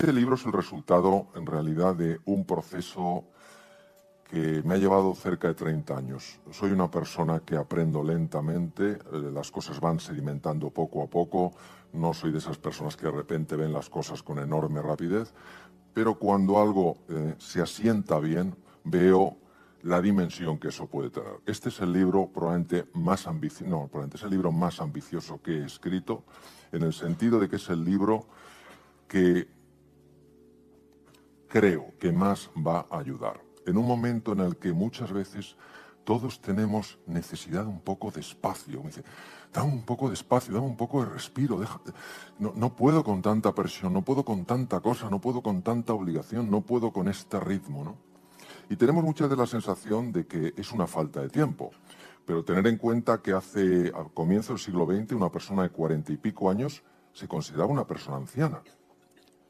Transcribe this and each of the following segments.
Este libro es el resultado, en realidad, de un proceso que me ha llevado cerca de 30 años. Soy una persona que aprendo lentamente, las cosas van sedimentando poco a poco, no soy de esas personas que de repente ven las cosas con enorme rapidez, pero cuando algo se asienta bien, veo la dimensión que eso puede tener. Este es el libro probablemente es el libro más ambicioso que he escrito, en el sentido de que es el libro que creo que más va a ayudar. En un momento en el que muchas veces todos tenemos necesidad de un poco de espacio. Me dice, dame un poco de espacio, dame un poco de respiro. No puedo con tanta presión, no puedo con tanta cosa, no puedo con tanta obligación, no puedo con este ritmo, ¿no? Y tenemos muchas veces la sensación de que es una falta de tiempo. Pero tener en cuenta que al comienzo del siglo XX una persona de 40 y pico años se consideraba una persona anciana.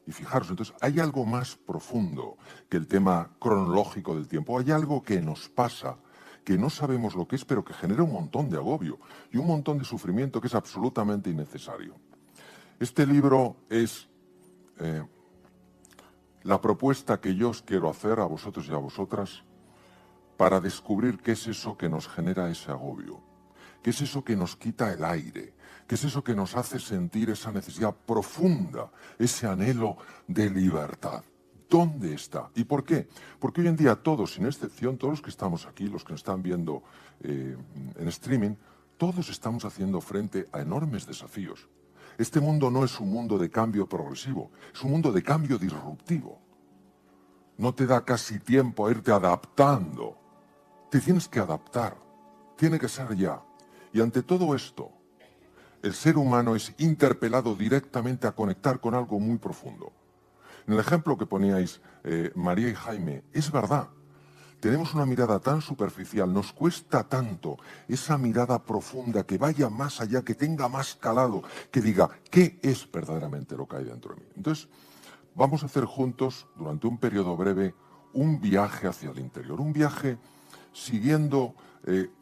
Y fijaros, entonces, hay algo más profundo que el tema cronológico del tiempo. Hay algo que nos pasa, que no sabemos lo que es, pero que genera un montón de agobio y un montón de sufrimiento que es absolutamente innecesario. Este libro es la propuesta que yo os quiero hacer a vosotros y a vosotras para descubrir qué es eso que nos genera ese agobio, qué es eso que nos quita el aire, qué es eso que nos hace sentir esa necesidad profunda, ese anhelo de libertad. ¿Dónde está? ¿Y por qué? Porque hoy en día todos, sin excepción, todos los que estamos aquí, los que nos están viendo en streaming, todos estamos haciendo frente a enormes desafíos. Este mundo no es un mundo de cambio progresivo, es un mundo de cambio disruptivo. No te da casi tiempo a irte adaptando. Te tienes que adaptar. Tiene que ser ya. Y ante todo esto, el ser humano es interpelado directamente a conectar con algo muy profundo. En el ejemplo que poníais, María y Jaime, es verdad. Tenemos una mirada tan superficial, nos cuesta tanto esa mirada profunda que vaya más allá, que tenga más calado, que diga, ¿qué es verdaderamente lo que hay dentro de mí? Entonces, vamos a hacer juntos, durante un periodo breve, un viaje hacia el interior, un viaje siguiendo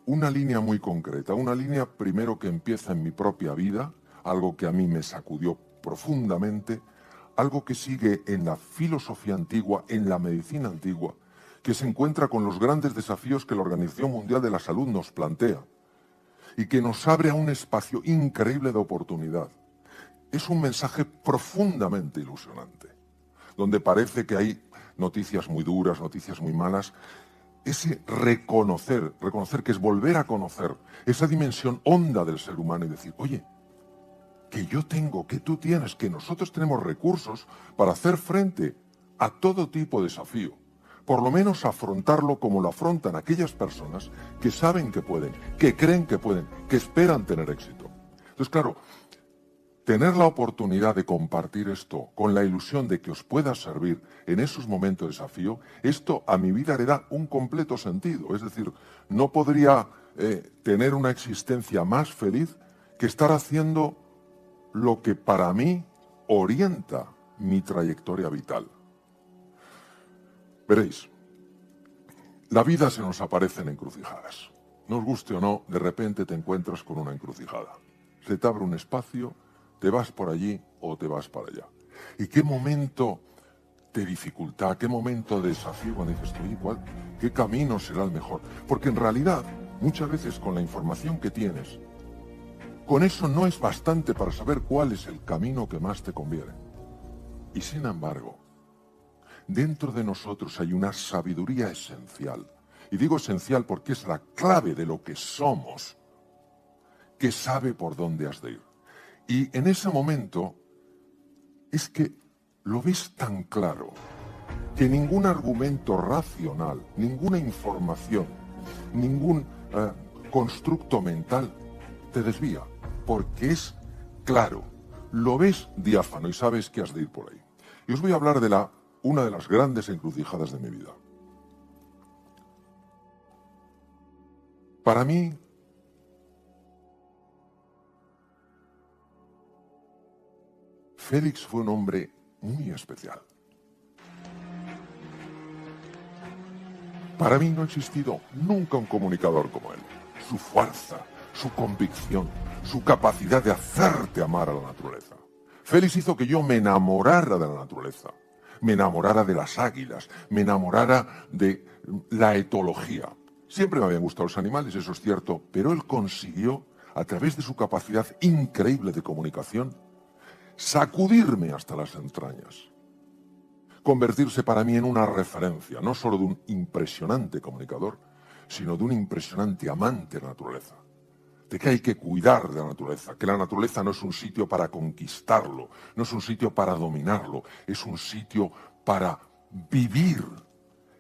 una línea muy concreta, una línea primero que empieza en mi propia vida, algo que a mí me sacudió profundamente, algo que sigue en la filosofía antigua, en la medicina antigua, que se encuentra con los grandes desafíos que la Organización Mundial de la Salud nos plantea y que nos abre a un espacio increíble de oportunidad. Es un mensaje profundamente ilusionante, donde parece que hay noticias muy duras, noticias muy malas. Ese reconocer que es volver a conocer esa dimensión honda del ser humano y decir, oye, que yo tengo, que tú tienes, que nosotros tenemos recursos para hacer frente a todo tipo de desafío. Por lo menos afrontarlo como lo afrontan aquellas personas que saben que pueden, que creen que pueden, que esperan tener éxito. Entonces, claro, tener la oportunidad de compartir esto con la ilusión de que os pueda servir en esos momentos de desafío, esto a mi vida le da un completo sentido. Es decir, no podría tener una existencia más feliz que estar haciendo lo que para mí orienta mi trayectoria vital. Veréis, la vida se nos aparece en encrucijadas. Nos guste o no, de repente te encuentras con una encrucijada. Se te abre un espacio, te vas por allí o te vas para allá. ¿Y qué momento de dificultad, qué momento de desafío cuando dices, oye, ¿qué camino será el mejor? Porque en realidad, muchas veces con la información que tienes, con eso no es bastante para saber cuál es el camino que más te conviene. Y sin embargo, dentro de nosotros hay una sabiduría esencial. Y digo esencial porque es la clave de lo que somos, que sabe por dónde has de ir. Y en ese momento es que lo ves tan claro que ningún argumento racional, ninguna información, ningún constructo mental te desvía, porque es claro, lo ves diáfano y sabes que has de ir por ahí. Y os voy a hablar de una de las grandes encrucijadas de mi vida. Para mí, Félix fue un hombre muy especial. Para mí no ha existido nunca un comunicador como él. Su fuerza, su convicción, su capacidad de hacerte amar a la naturaleza. Félix hizo que yo me enamorara de la naturaleza, me enamorara de las águilas, me enamorara de la etología. Siempre me habían gustado los animales, eso es cierto, pero él consiguió, a través de su capacidad increíble de comunicación, sacudirme hasta las entrañas. Convertirse para mí en una referencia, no solo de un impresionante comunicador, sino de un impresionante amante de la naturaleza. De que hay que cuidar de la naturaleza, que la naturaleza no es un sitio para conquistarlo, no es un sitio para dominarlo, es un sitio para vivir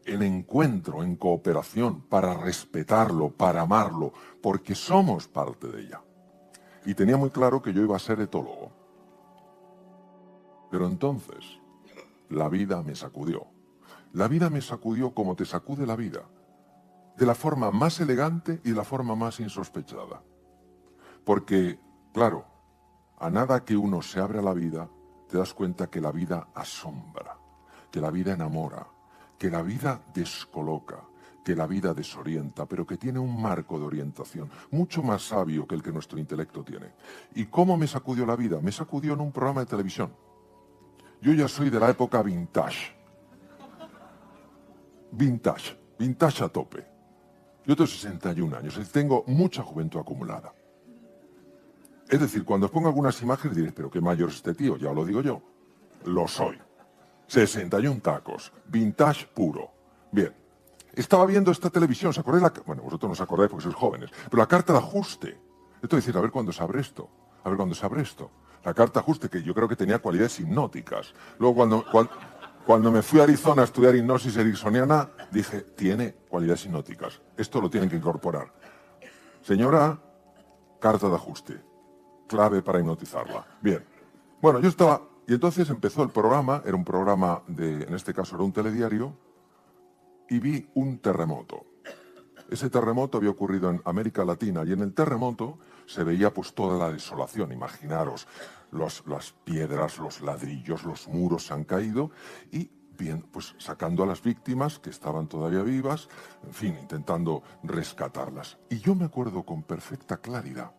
en encuentro, en cooperación, para respetarlo, para amarlo, porque somos parte de ella. Y tenía muy claro que yo iba a ser etólogo. Pero entonces, la vida me sacudió. La vida me sacudió como te sacude la vida, de la forma más elegante y de la forma más insospechada. Porque, claro, a nada que uno se abre a la vida, te das cuenta que la vida asombra, que la vida enamora, que la vida descoloca, que la vida desorienta, pero que tiene un marco de orientación mucho más sabio que el que nuestro intelecto tiene. ¿Y cómo me sacudió la vida? Me sacudió en un programa de televisión. Yo ya soy de la época vintage. Vintage a tope. Yo tengo 61 años y tengo mucha juventud acumulada. Es decir, cuando os pongo algunas imágenes diréis, pero qué mayor es este tío, ya lo digo yo. Lo soy. 61 tacos, vintage puro. Bien, estaba viendo esta televisión, ¿os acordáis? Bueno, vosotros no os acordáis porque sois jóvenes, pero la carta de ajuste. Esto es decir, a ver cuándo se abre esto, a ver cuándo se abre esto. La carta de ajuste, que yo creo que tenía cualidades hipnóticas. Luego, cuando me fui a Arizona a estudiar hipnosis ericksoniana, dije, tiene cualidades hipnóticas. Esto lo tienen que incorporar. Señora, carta de ajuste. Clave para hipnotizarla. Bien. Bueno, yo estaba... Y entonces empezó el programa, era un programa en este caso era un telediario, y vi un terremoto. Ese terremoto había ocurrido en América Latina, y en el terremoto se veía pues toda la desolación. Imaginaros, las piedras, los ladrillos, los muros se han caído, y bien, pues sacando a las víctimas que estaban todavía vivas, en fin, intentando rescatarlas. Y yo me acuerdo con perfecta claridad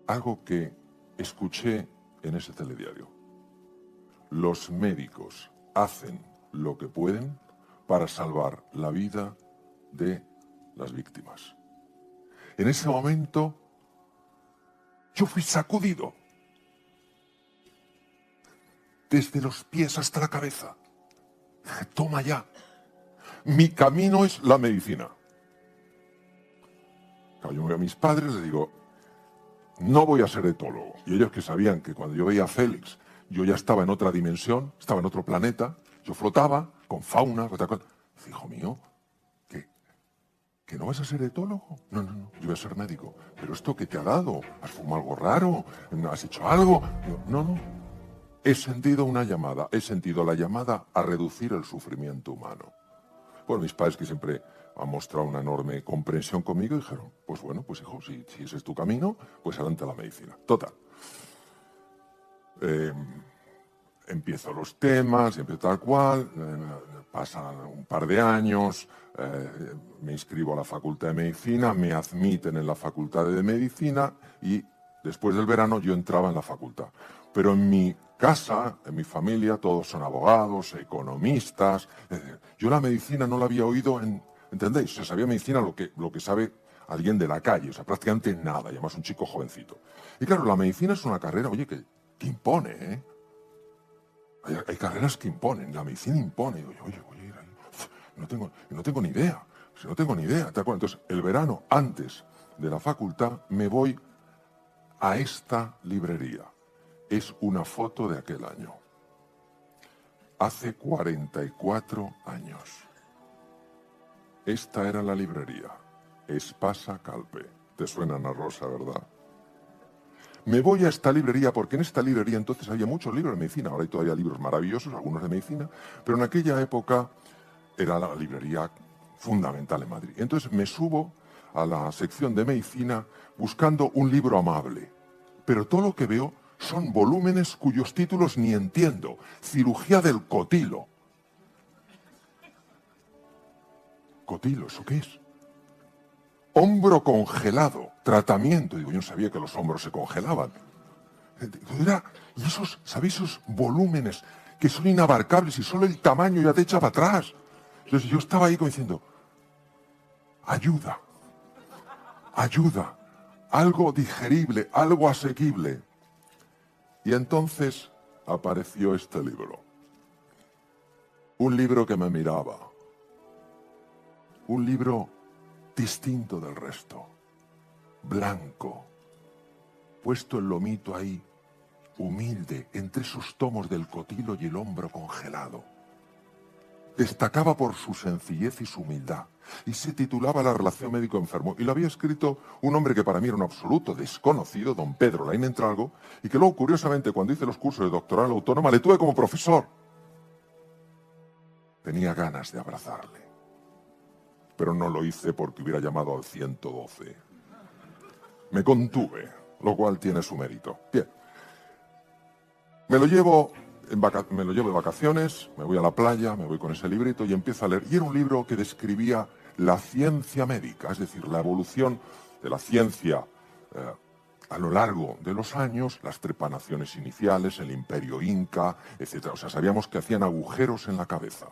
algo que escuché en ese telediario. Los médicos hacen lo que pueden para salvar la vida de las víctimas. En ese momento, yo fui sacudido desde los pies hasta la cabeza. Dije, toma ya. Mi camino es la medicina. Yo me voy a mis padres y les digo, no voy a ser etólogo. Y ellos que sabían que cuando yo veía a Félix, yo ya estaba en otra dimensión, estaba en otro planeta, yo flotaba con fauna, otra cosa. Dice, hijo mío, ¿que no vas a ser etólogo? No, yo voy a ser médico. ¿Pero esto qué te ha dado? ¿Has fumado algo raro? ¿Has hecho algo? No. He sentido una llamada, he sentido la llamada a reducir el sufrimiento humano. Bueno, mis padres que siempre han mostrado una enorme comprensión conmigo, dijeron, pues bueno, pues hijo, si ese es tu camino, pues adelante a la medicina. Total. Empiezo los temas, empiezo tal cual, pasan un par de años, me inscribo a la Facultad de Medicina, me admiten en la Facultad de Medicina y después del verano yo entraba en la facultad. Pero en mi casa, en mi familia, todos son abogados, economistas. Yo la medicina no la había oído ¿entendéis? O sea, sabía medicina lo que sabe alguien de la calle, o sea, prácticamente nada, y además un chico jovencito. Y claro, la medicina es una carrera, oye, que impone, ¿eh? Hay carreras que imponen, la medicina impone. Y oye, no tengo ni idea, no tengo ni idea. Entonces, el verano, antes de la facultad, me voy a esta librería. Es una foto de aquel año. Hace 44 años. Esta era la librería. Espasa Calpe. Te suena Ana Rosa, ¿verdad? Me voy a esta librería porque en esta librería entonces había muchos libros de medicina. Ahora hay todavía libros maravillosos, algunos de medicina, pero en aquella época era la librería fundamental en Madrid. Entonces me subo a la sección de medicina buscando un libro amable. Pero todo lo que veo son volúmenes cuyos títulos ni entiendo. Cirugía del cotilo. ¿Cotilo? ¿Eso qué es? Hombro congelado. Tratamiento. Digo, yo no sabía que los hombros se congelaban. Y esos, ¿sabéis? Esos volúmenes que son inabarcables y solo el tamaño ya te echa para atrás. Entonces yo estaba ahí como diciendo, ayuda, ayuda, algo digerible, algo asequible. Y entonces apareció este libro. Un libro que me miraba. Un libro distinto del resto. Blanco. Puesto el lomito ahí, humilde, entre esos tomos del Cotilo y el hombro congelado. Destacaba por su sencillez y su humildad. Y se titulaba La relación médico-enfermo. Y lo había escrito un hombre que para mí era un absoluto desconocido, don Pedro Laín Entralgo, y que luego, curiosamente, cuando hice los cursos de doctoral autónoma, le tuve como profesor. Tenía ganas de abrazarle. Pero no lo hice porque hubiera llamado al 112. Me contuve, lo cual tiene su mérito. Bien. Me lo llevo de vacaciones, me voy a la playa, me voy con ese librito y empiezo a leer. Y era un libro que describía la ciencia médica, es decir, la evolución de la ciencia a lo largo de los años, las trepanaciones iniciales, el imperio inca, etc. O sea, sabíamos que hacían agujeros en la cabeza.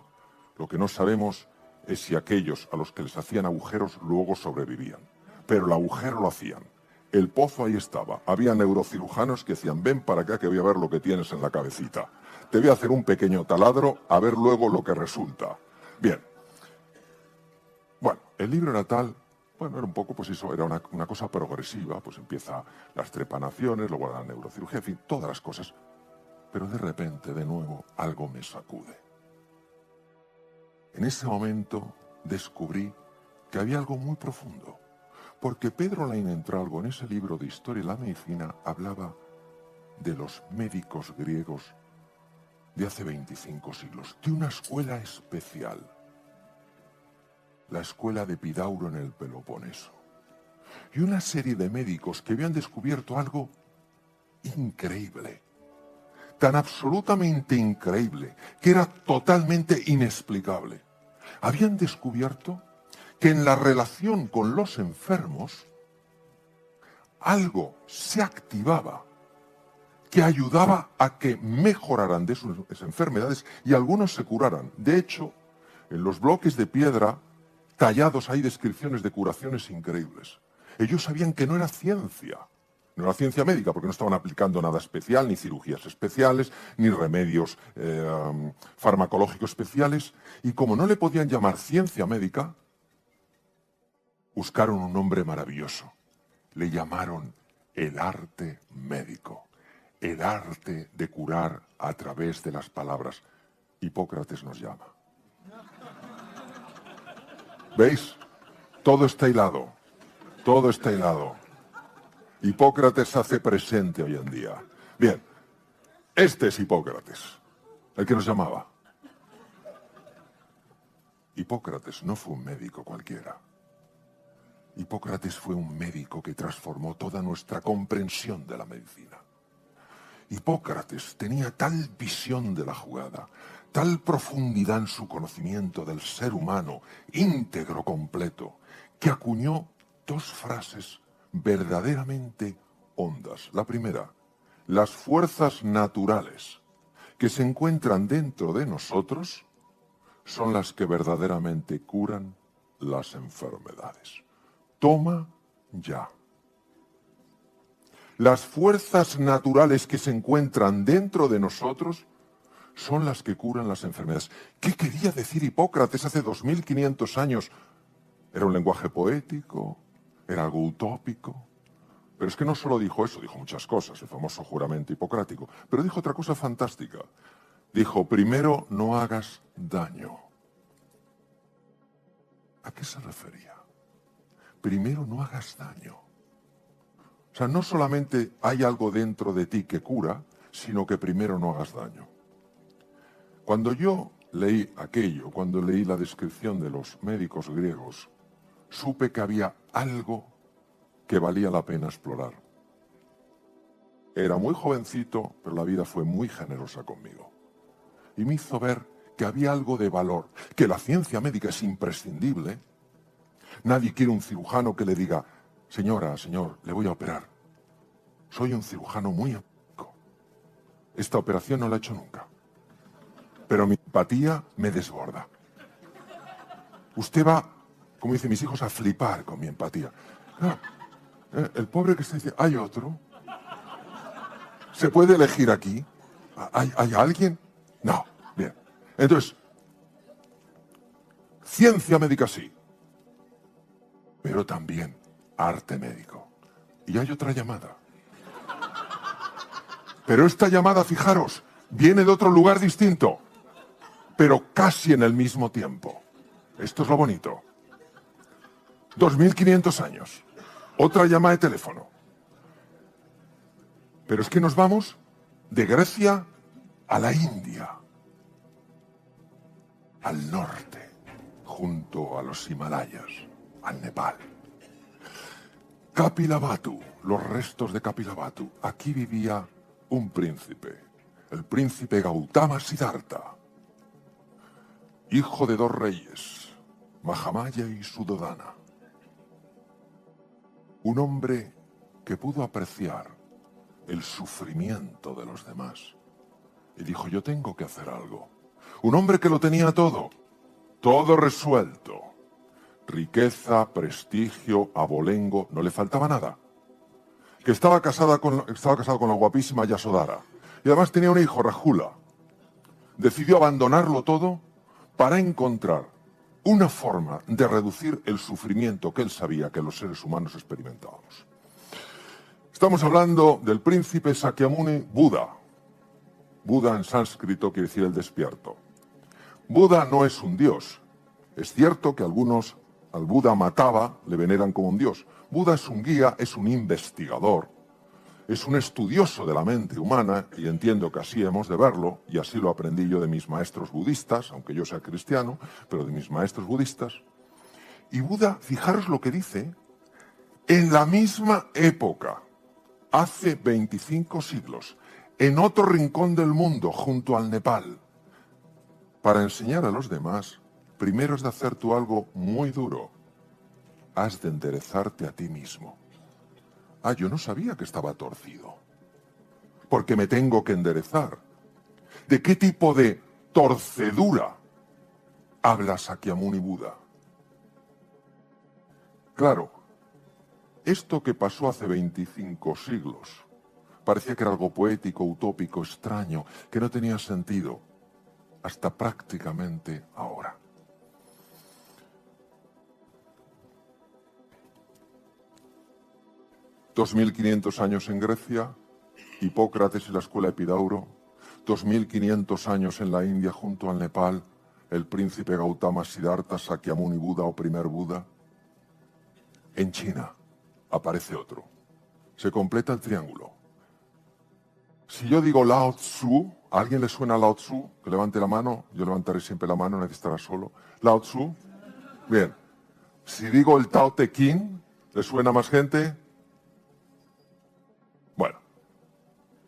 Lo que no sabemos es si aquellos a los que les hacían agujeros luego sobrevivían. Pero el agujero lo hacían. El pozo ahí estaba. Había neurocirujanos que decían, ven para acá que voy a ver lo que tienes en la cabecita. Te voy a hacer un pequeño taladro a ver luego lo que resulta. Bien. Bueno, el libro era tal, bueno, era un poco, pues eso, era una cosa progresiva, pues empieza las trepanaciones, luego la neurocirugía, en fin, todas las cosas. Pero de repente, de nuevo, algo me sacude. En ese momento descubrí que había algo muy profundo. Porque Pedro Laín Entralgo, en ese libro de Historia de la Medicina, hablaba de los médicos griegos de hace 25 siglos, de una escuela especial, la escuela de Epidauro en el Peloponeso. Y una serie de médicos que habían descubierto algo increíble, tan absolutamente increíble, que era totalmente inexplicable. Habían descubierto que en la relación con los enfermos algo se activaba que ayudaba a que mejoraran de sus enfermedades y algunos se curaran. De hecho, en los bloques de piedra tallados hay descripciones de curaciones increíbles. Ellos sabían que no era ciencia médica, porque no estaban aplicando nada especial, ni cirugías especiales, ni remedios farmacológicos especiales, y como no le podían llamar ciencia médica, buscaron un nombre maravilloso. Le llamaron el arte médico, el arte de curar a través de las palabras. Hipócrates nos llama. ¿Veis? Todo está hilado. Todo está hilado. Hipócrates se hace presente hoy en día. Bien, este es Hipócrates, el que nos llamaba. Hipócrates no fue un médico cualquiera. Hipócrates fue un médico que transformó toda nuestra comprensión de la medicina. Hipócrates tenía tal visión de la jugada, tal profundidad en su conocimiento del ser humano, íntegro, completo, que acuñó dos frases verdaderamente hondas. La primera, las fuerzas naturales que se encuentran dentro de nosotros son las que verdaderamente curan las enfermedades. Toma ya. Las fuerzas naturales que se encuentran dentro de nosotros son las que curan las enfermedades. ¿Qué quería decir Hipócrates hace 2500 años? Era un lenguaje poético, era algo utópico. Pero es que no solo dijo eso, dijo muchas cosas, el famoso juramento hipocrático. Pero dijo otra cosa fantástica. Dijo, primero no hagas daño. ¿A qué se refería? Primero no hagas daño. O sea, no solamente hay algo dentro de ti que cura, sino que primero no hagas daño. Cuando yo leí aquello, cuando leí la descripción de los médicos griegos, supe que había algo que valía la pena explorar. Era muy jovencito, pero la vida fue muy generosa conmigo. Y me hizo ver que había algo de valor, que la ciencia médica es imprescindible. Nadie quiere un cirujano que le diga, señora, señor, le voy a operar. Soy un cirujano muy esta operación no la he hecho nunca. Pero mi empatía me desborda. Usted va, como dicen mis hijos, a flipar con mi empatía. Claro, el pobre que se dice, hay otro. ¿Se puede elegir aquí? ¿Hay alguien? No. Bien. Entonces, ciencia médica sí, pero también arte médico. Y hay otra llamada. Pero esta llamada, fijaros, viene de otro lugar distinto, pero casi en el mismo tiempo. Esto es lo bonito. 2500 años. Otra llamada de teléfono. Pero es que nos vamos de Grecia a la India, al norte, junto a los Himalayas, al Nepal. Kapilavastu, los restos de Kapilavastu. Aquí vivía un príncipe, el príncipe Gautama Siddhartha, hijo de dos reyes, Mahamaya y Suddhodana. Un hombre que pudo apreciar el sufrimiento de los demás. Y dijo, yo tengo que hacer algo. Un hombre que lo tenía todo resuelto. Riqueza, prestigio, abolengo, no le faltaba nada. Que estaba casado con la guapísima Yasodhara. Y además tenía un hijo, Rahula. Decidió abandonarlo todo para encontrar una forma de reducir el sufrimiento que él sabía que los seres humanos experimentábamos. Estamos hablando del príncipe Sakyamuni Buda. Buda en sánscrito quiere decir el despierto. Buda no es un dios. Es cierto que algunos al Buda mataba, le veneran como un dios. Buda es un guía, es un investigador, es un estudioso de la mente humana, y entiendo que así hemos de verlo, y así lo aprendí yo de mis maestros budistas, aunque yo sea cristiano, pero de mis maestros budistas. Y Buda, fijaros lo que dice, en la misma época, hace 25 siglos, en otro rincón del mundo, junto al Nepal, para enseñar a los demás, primero es de hacer tú algo muy duro. Has de enderezarte a ti mismo. Ah, yo no sabía que estaba torcido. Porque me tengo que enderezar. ¿De qué tipo de torcedura habla Sakyamuni Buda? Claro, esto que pasó hace 25 siglos parecía que era algo poético, utópico, extraño, que no tenía sentido, hasta prácticamente ahora. $2500 años en Grecia, Hipócrates y la escuela Epidauro, 2500 años en la India junto al Nepal, el príncipe Gautama Siddhartha, Sakyamuni Buda o primer Buda. En China aparece otro. Se completa el triángulo. Si yo digo Lao Tzu, ¿a alguien le suena Lao Tzu? Que levante la mano, yo levantaré siempre la mano, nadie estará solo. Lao Tzu, bien. Si digo el Tao Te Ching, ¿le suena más gente? Bueno,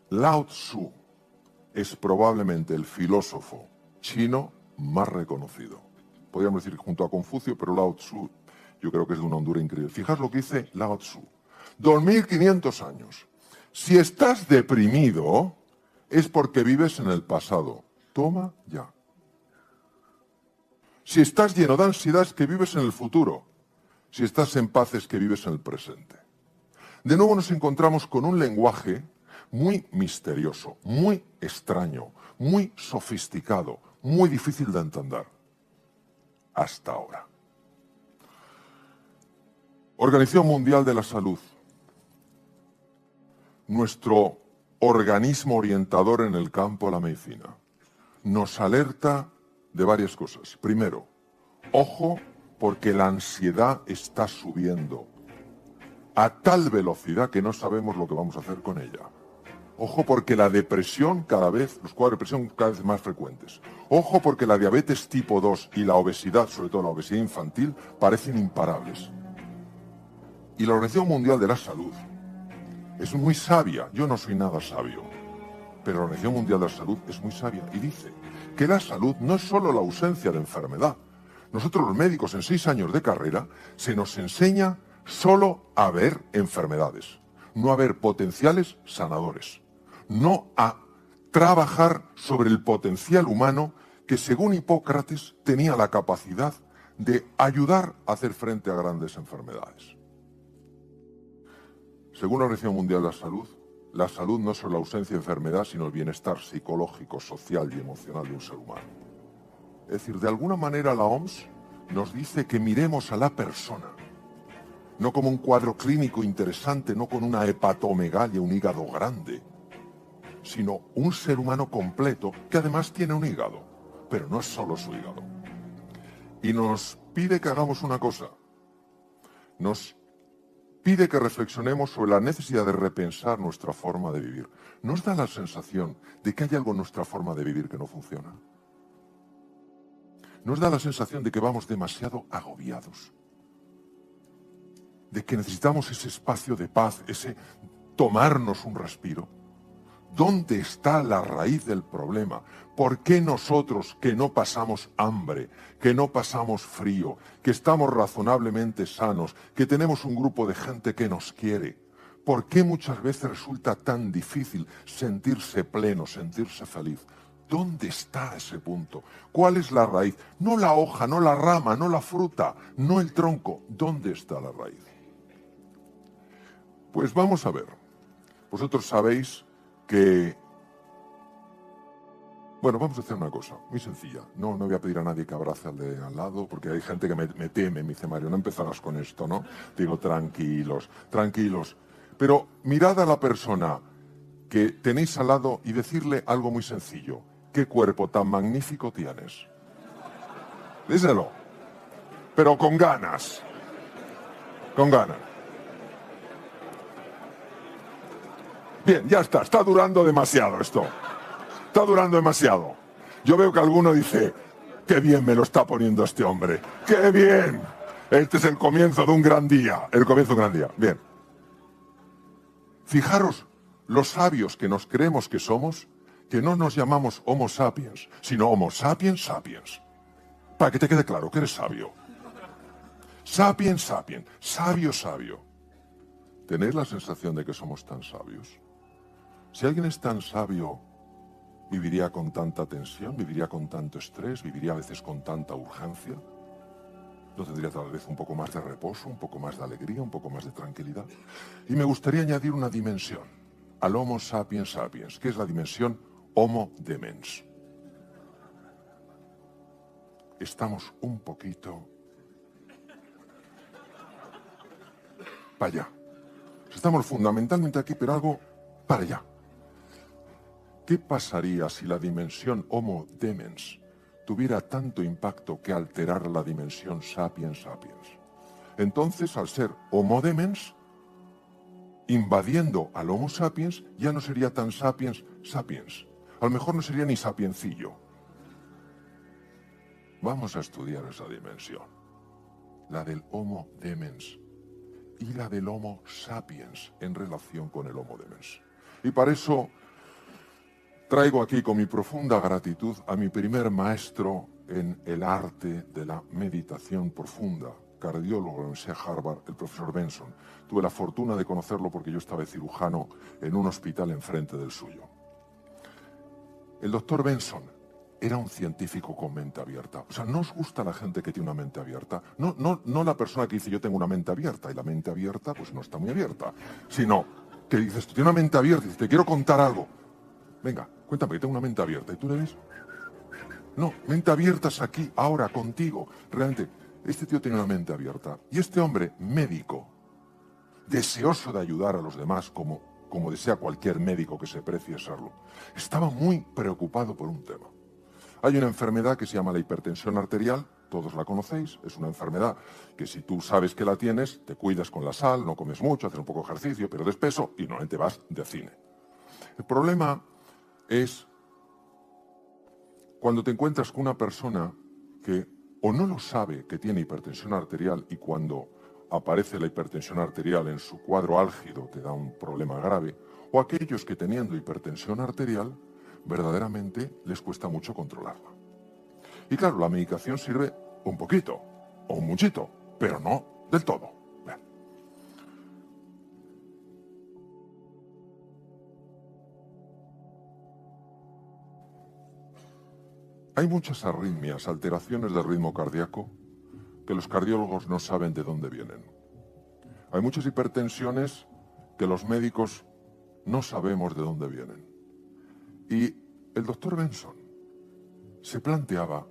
Lao Tzu es probablemente el filósofo chino más reconocido. Podríamos decir junto a Confucio, pero Lao Tzu yo creo que es de una hondura increíble. Fijaos lo que dice Lao Tzu. 2500 años. Si estás deprimido, es porque vives en el pasado. Toma ya. Si estás lleno de ansiedad, es que vives en el futuro. Si estás en paz, es que vives en el presente. De nuevo nos encontramos con un lenguaje muy misterioso, muy extraño, muy sofisticado, muy difícil de entender. Hasta ahora. Organización Mundial de la Salud. Nuestro organismo orientador en el campo de la medicina. Nos alerta de varias cosas. Primero, ojo, porque la ansiedad está subiendo a tal velocidad que no sabemos lo que vamos a hacer con ella. Ojo porque la depresión cada vez, los cuadros de depresión cada vez más frecuentes. Ojo porque la diabetes tipo 2 y la obesidad, sobre todo la obesidad infantil, parecen imparables. Y la Organización Mundial de la Salud es muy sabia. Yo no soy nada sabio, pero la Organización Mundial de la Salud es muy sabia y dice que la salud no es solo la ausencia de enfermedad. Nosotros los médicos en 6 años de carrera se nos enseña solo a ver enfermedades, no a ver potenciales sanadores, no a trabajar sobre el potencial humano que, según Hipócrates, tenía la capacidad de ayudar a hacer frente a grandes enfermedades. Según la Organización Mundial de la salud no es solo la ausencia de enfermedad, sino el bienestar psicológico, social y emocional de un ser humano. Es decir, de alguna manera la OMS nos dice que miremos a la persona, no como un cuadro clínico interesante, no con una hepatomegalia, un hígado grande, sino un ser humano completo que además tiene un hígado, pero no es solo su hígado. Y nos pide que hagamos una cosa, nos pide que reflexionemos sobre la necesidad de repensar nuestra forma de vivir. ¿Nos da la sensación de que hay algo en nuestra forma de vivir que no funciona? ¿Nos da la sensación de que vamos demasiado agobiados? ¿De que necesitamos ese espacio de paz, ese tomarnos un respiro? ¿Dónde está la raíz del problema? ¿Por qué nosotros, que no pasamos hambre, que no pasamos frío, que estamos razonablemente sanos, que tenemos un grupo de gente que nos quiere, por qué muchas veces resulta tan difícil sentirse pleno, sentirse feliz? ¿Dónde está ese punto? ¿Cuál es la raíz? No la hoja, no la rama, no la fruta, no el tronco. ¿Dónde está la raíz? Pues vamos a ver. Vosotros sabéis que... Bueno, vamos a hacer una cosa muy sencilla. No voy a pedir a nadie que abrace al de al lado, porque hay gente que me teme, me dice, Mario, no empezarás con esto, ¿no? Digo, tranquilos, tranquilos. Pero mirad a la persona que tenéis al lado y decirle algo muy sencillo. ¿Qué cuerpo tan magnífico tienes? Díselo. Pero con ganas. Con ganas. Bien, ya está durando demasiado esto. Está durando demasiado. Yo veo que alguno dice, qué bien me lo está poniendo este hombre. ¡Qué bien! Este es el comienzo de un gran día. El comienzo de un gran día. Bien. Fijaros, los sabios que nos creemos que somos, que no nos llamamos Homo sapiens, sino Homo sapiens sapiens. Para que te quede claro que eres sabio. Sapiens sapiens. Sabio sabio. ¿Tenéis la sensación de que somos tan sabios? Si alguien es tan sabio, ¿viviría con tanta tensión? ¿Viviría con tanto estrés? ¿Viviría a veces con tanta urgencia? ¿No tendría tal vez un poco más de reposo, un poco más de alegría, un poco más de tranquilidad? Y me gustaría añadir una dimensión al Homo sapiens sapiens, que es la dimensión Homo demens. Estamos un poquito para allá. Estamos fundamentalmente aquí, pero algo para allá. ¿Qué pasaría si la dimensión Homo demens tuviera tanto impacto que alterara la dimensión sapiens sapiens? Entonces, al ser Homo demens, invadiendo al Homo sapiens, ya no sería tan sapiens sapiens. A lo mejor no sería ni sapiencillo. Vamos a estudiar esa dimensión, la del Homo demens y la del Homo sapiens en relación con el Homo demens. Y para eso traigo aquí con mi profunda gratitud a mi primer maestro en el arte de la meditación profunda, cardiólogo de la Universidad de Harvard, el profesor Benson. Tuve la fortuna de conocerlo porque yo estaba de cirujano en un hospital enfrente del suyo. El doctor Benson era un científico con mente abierta. O sea, ¿no os gusta la gente que tiene una mente abierta? No la persona que dice yo tengo una mente abierta y la mente abierta pues no está muy abierta, sino que dices tú tienes una mente abierta y dices te quiero contar algo. Venga, cuéntame que tengo una mente abierta. ¿Y tú le ves? No, mente abierta es aquí, ahora, contigo. Realmente, este tío tiene una mente abierta. Y este hombre, médico, deseoso de ayudar a los demás como desea cualquier médico que se precie serlo, estaba muy preocupado por un tema. Hay una enfermedad que se llama la hipertensión arterial, todos la conocéis, es una enfermedad que si tú sabes que la tienes, te cuidas con la sal, no comes mucho, haces un poco de ejercicio, pero de peso y normalmente vas de cine. El problema es cuando te encuentras con una persona que o no lo sabe que tiene hipertensión arterial y cuando aparece la hipertensión arterial en su cuadro álgido te da un problema grave, o aquellos que teniendo hipertensión arterial verdaderamente les cuesta mucho controlarla. Y claro, la medicación sirve un poquito o un muchito, pero no del todo. Bien. Hay muchas arritmias, alteraciones del ritmo cardíaco, que los cardiólogos no saben de dónde vienen. Hay muchas hipertensiones que los médicos no sabemos de dónde vienen. Y el doctor Benson se planteaba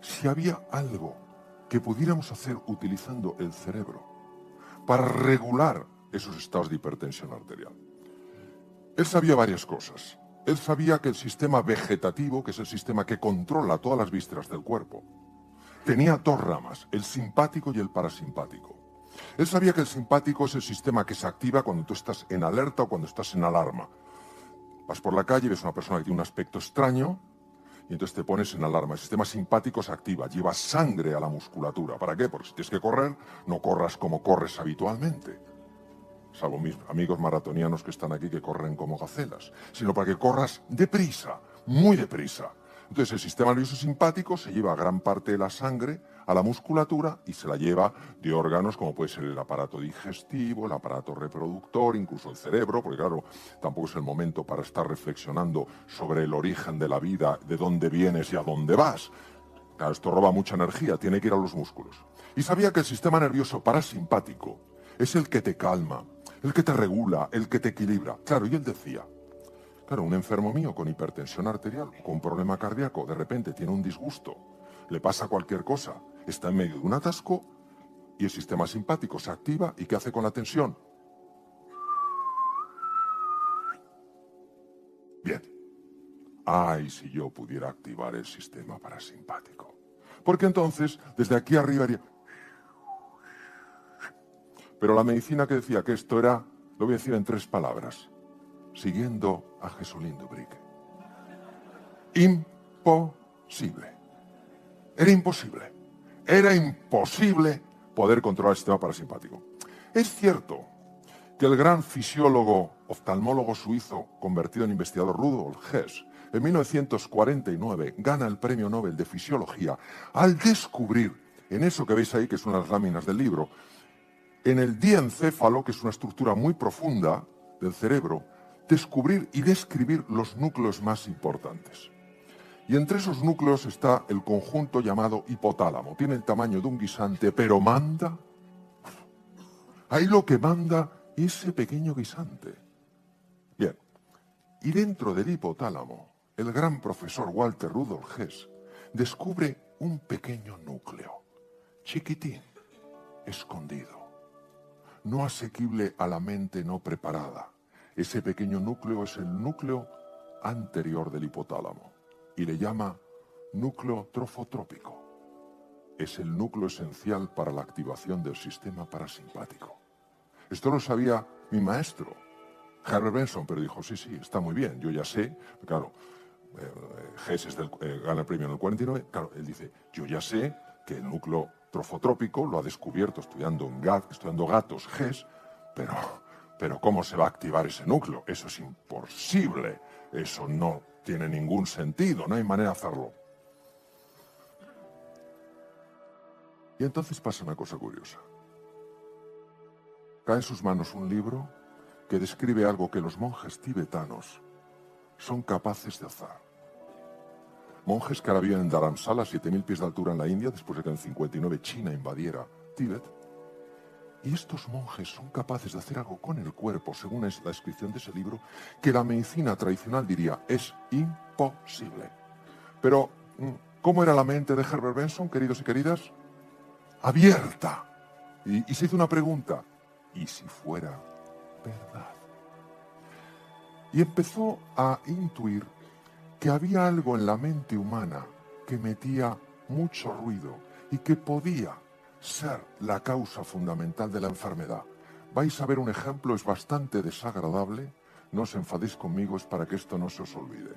si había algo que pudiéramos hacer utilizando el cerebro para regular esos estados de hipertensión arterial. Él sabía varias cosas. Él sabía que el sistema vegetativo, que es el sistema que controla todas las vísceras del cuerpo, tenía dos ramas, el simpático y el parasimpático. Él sabía que el simpático es el sistema que se activa cuando tú estás en alerta o cuando estás en alarma. Vas por la calle y ves a una persona que tiene un aspecto extraño y entonces te pones en alarma. El sistema simpático se activa, lleva sangre a la musculatura. ¿Para qué? Porque si tienes que correr, no corras como corres habitualmente, salvo mis amigos maratonianos que están aquí que corren como gacelas, sino para que corras deprisa, muy deprisa. Entonces el sistema nervioso simpático se lleva gran parte de la sangre a la musculatura y se la lleva de órganos como puede ser el aparato digestivo, el aparato reproductor, incluso el cerebro, porque claro, tampoco es el momento para estar reflexionando sobre el origen de la vida, de dónde vienes y a dónde vas. Claro, esto roba mucha energía, tiene que ir a los músculos. Y sabía que el sistema nervioso parasimpático es el que te calma, el que te regula, el que te equilibra. Claro, y él decía, claro, un enfermo mío con hipertensión arterial, con un problema cardíaco, de repente tiene un disgusto, le pasa cualquier cosa, está en medio de un atasco y el sistema simpático se activa y ¿qué hace con la tensión? Bien. Ay, si yo pudiera activar el sistema parasimpático. Porque entonces, desde aquí arriba haría... Pero la medicina que decía que esto era, lo voy a decir en 3 palabras, siguiendo a Jesulín Dubrique. Imposible. Era imposible. Era imposible poder controlar el sistema parasimpático. Es cierto que el gran fisiólogo, oftalmólogo suizo, convertido en investigador Rudolf Hess, en 1949 gana el Premio Nobel de Fisiología al descubrir, en eso que veis ahí, que son las láminas del libro, en el diencéfalo, que es una estructura muy profunda del cerebro, descubrir y describir los núcleos más importantes. Y entre esos núcleos está el conjunto llamado hipotálamo. Tiene el tamaño de un guisante, pero manda. Ahí lo que manda ese pequeño guisante. Bien, y dentro del hipotálamo, el gran profesor Walter Rudolf Hess descubre un pequeño núcleo, chiquitín, escondido, no asequible a la mente no preparada. Ese pequeño núcleo es el núcleo anterior del hipotálamo y le llama núcleo trofotrópico. Es el núcleo esencial para la activación del sistema parasimpático. Esto lo sabía mi maestro, Herbert Benson, pero dijo, sí, está muy bien, yo ya sé, claro, Hess gana el premio en el 49, claro, él dice, yo ya sé que el núcleo trofotrópico lo ha descubierto estudiando gatos Hess, pero ¿cómo se va a activar ese núcleo? Eso es imposible, eso no tiene ningún sentido, no hay manera de hacerlo. Y entonces pasa una cosa curiosa. Cae en sus manos un libro que describe algo que los monjes tibetanos son capaces de hacer. Monjes que ahora viven en Dharamsala, a 7.000 pies de altura en la India, después de que en 59 China invadiera Tíbet. Y estos monjes son capaces de hacer algo con el cuerpo, según es la descripción de ese libro, que la medicina tradicional diría es imposible. Pero, ¿cómo era la mente de Herbert Benson, queridos y queridas? Abierta. Y se hizo una pregunta. ¿Y si fuera verdad? Y empezó a intuir que había algo en la mente humana que metía mucho ruido y que podía ser la causa fundamental de la enfermedad. Vais a ver un ejemplo, es bastante desagradable, no os enfadéis conmigo, es para que esto no se os olvide.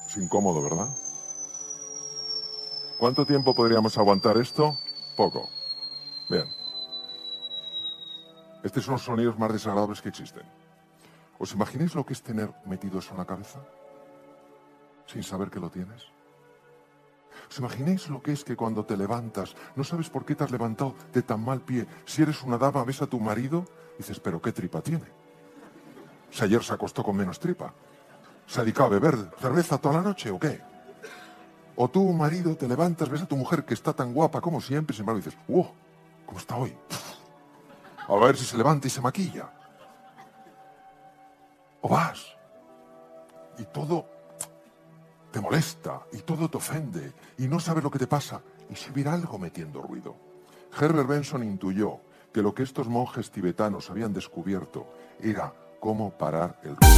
Es incómodo, ¿verdad? ¿Cuánto tiempo podríamos aguantar esto? Poco. Bien. Estos son los sonidos más desagradables que existen. ¿Os imagináis lo que es tener metido eso en la cabeza? Sin saber que lo tienes. ¿Os imagináis lo que es que cuando te levantas, no sabes por qué te has levantado de tan mal pie? Si eres una dama, ves a tu marido y dices, ¿pero qué tripa tiene? Si ayer se acostó con menos tripa. ¿Se ha dedicado a beber cerveza toda la noche o qué? O tú, marido, te levantas, ves a tu mujer que está tan guapa como siempre, sin embargo dices, ¡wow! ¿Cómo está hoy? A ver si se levanta y se maquilla. O vas y todo te molesta y todo te ofende y no sabes lo que te pasa y si hubiera algo metiendo ruido. Herbert Benson intuyó que lo que estos monjes tibetanos habían descubierto era cómo parar el ruido.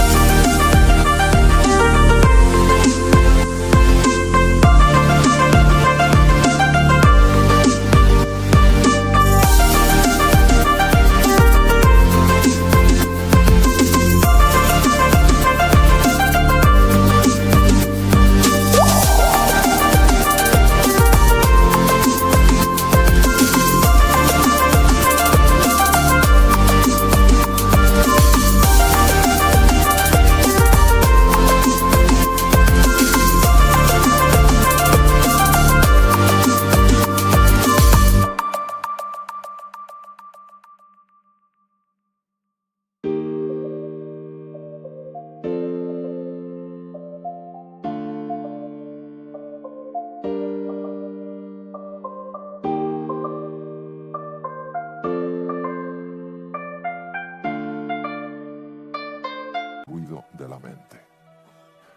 De la mente.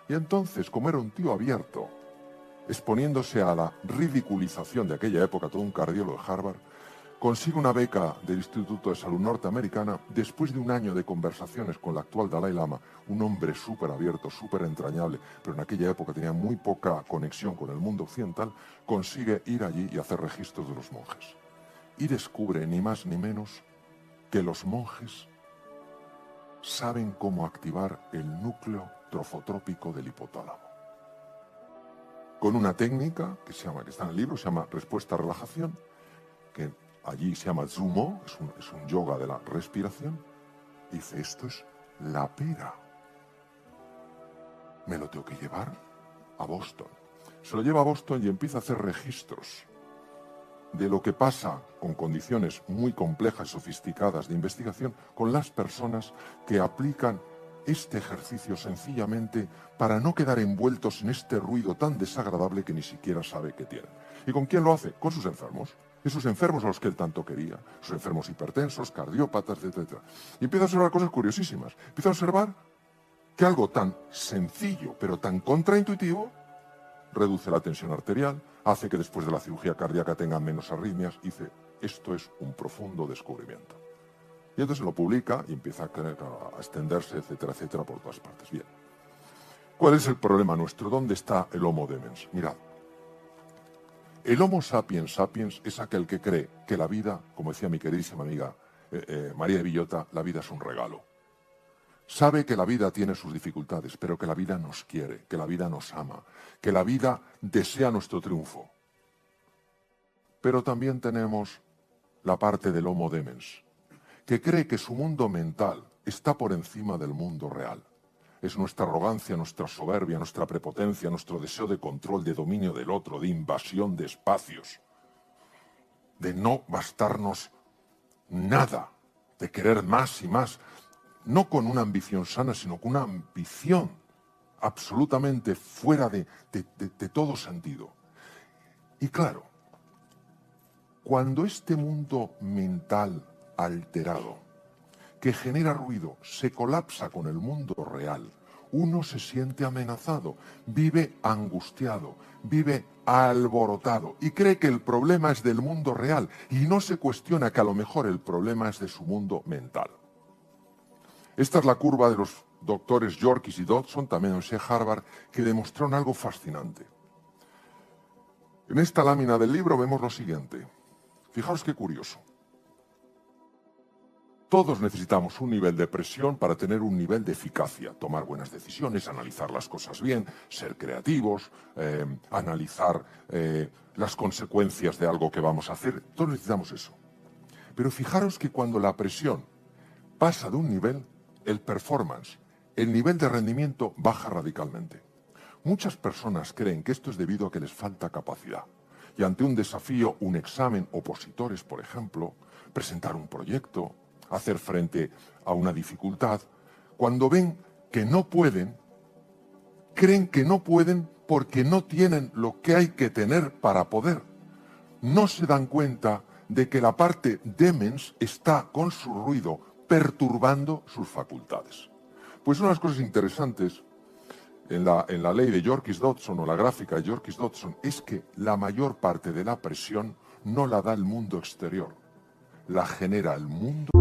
Y entonces, como era un tío abierto, exponiéndose a la ridiculización de aquella época, todo un cardiólogo de Harvard, consigue una beca del Instituto de Salud Norteamericana después de un año de conversaciones con el actual Dalai Lama, un hombre súper abierto, súper entrañable, pero en aquella época tenía muy poca conexión con el mundo occidental, consigue ir allí y hacer registros de los monjes. Y descubre, ni más ni menos, que los monjes saben cómo activar el núcleo trofotrópico del hipotálamo. Con una técnica que está en el libro, se llama respuesta-relajación, que allí se llama Zumo, es un yoga de la respiración. Dice, esto es la pera. Me lo tengo que llevar a Boston. Se lo lleva a Boston y empieza a hacer registros de lo que pasa con condiciones muy complejas y sofisticadas de investigación con las personas que aplican este ejercicio sencillamente para no quedar envueltos en este ruido tan desagradable que ni siquiera sabe que tienen. ¿Y con quién lo hace? Con sus enfermos. Esos enfermos a los que él tanto quería. Sus enfermos hipertensos, cardiópatas, etc. Y empieza a observar cosas curiosísimas. Empieza a observar que algo tan sencillo, pero tan contraintuitivo, reduce la tensión arterial, hace que después de la cirugía cardíaca tengan menos arritmias. Dice, esto es un profundo descubrimiento. Y entonces lo publica y empieza a extenderse, etcétera, etcétera, por todas partes. Bien. ¿Cuál es el problema nuestro? ¿Dónde está el Homo Demens? Mirad. El Homo sapiens sapiens es aquel que cree que la vida, como decía mi queridísima amiga María de Villota, la vida es un regalo. Sabe que la vida tiene sus dificultades, pero que la vida nos quiere, que la vida nos ama, que la vida desea nuestro triunfo. Pero también tenemos la parte del Homo Demens, que cree que su mundo mental está por encima del mundo real. Es nuestra arrogancia, nuestra soberbia, nuestra prepotencia, nuestro deseo de control, de dominio del otro, de invasión de espacios, de no bastarnos nada, de querer más y más, no con una ambición sana, sino con una ambición absolutamente fuera de todo sentido. Y claro, cuando este mundo mental alterado, que genera ruido, se colapsa con el mundo real, uno se siente amenazado, vive angustiado, vive alborotado y cree que el problema es del mundo real y no se cuestiona que a lo mejor el problema es de su mundo mental. Esta es la curva de los doctores Yorkis y Dodson, también en Harvard, que demostraron algo fascinante. En esta lámina del libro vemos lo siguiente. Fijaos qué curioso. Todos necesitamos un nivel de presión para tener un nivel de eficacia, tomar buenas decisiones, analizar las cosas bien, ser creativos, analizar las consecuencias de algo que vamos a hacer. Todos necesitamos eso. Pero fijaros que cuando la presión pasa de un nivel, el performance, el nivel de rendimiento baja radicalmente. Muchas personas creen que esto es debido a que les falta capacidad. Y ante un desafío, un examen, opositores, por ejemplo, presentar un proyecto, hacer frente a una dificultad, cuando ven que no pueden, creen que no pueden porque no tienen lo que hay que tener para poder. No se dan cuenta de que la parte demens está con su ruido perturbando sus facultades. Pues una de las cosas interesantes en la ley de Yerkes-Dodson o la gráfica de Yerkes-Dodson es que la mayor parte de la presión no la da el mundo exterior, la genera el mundo.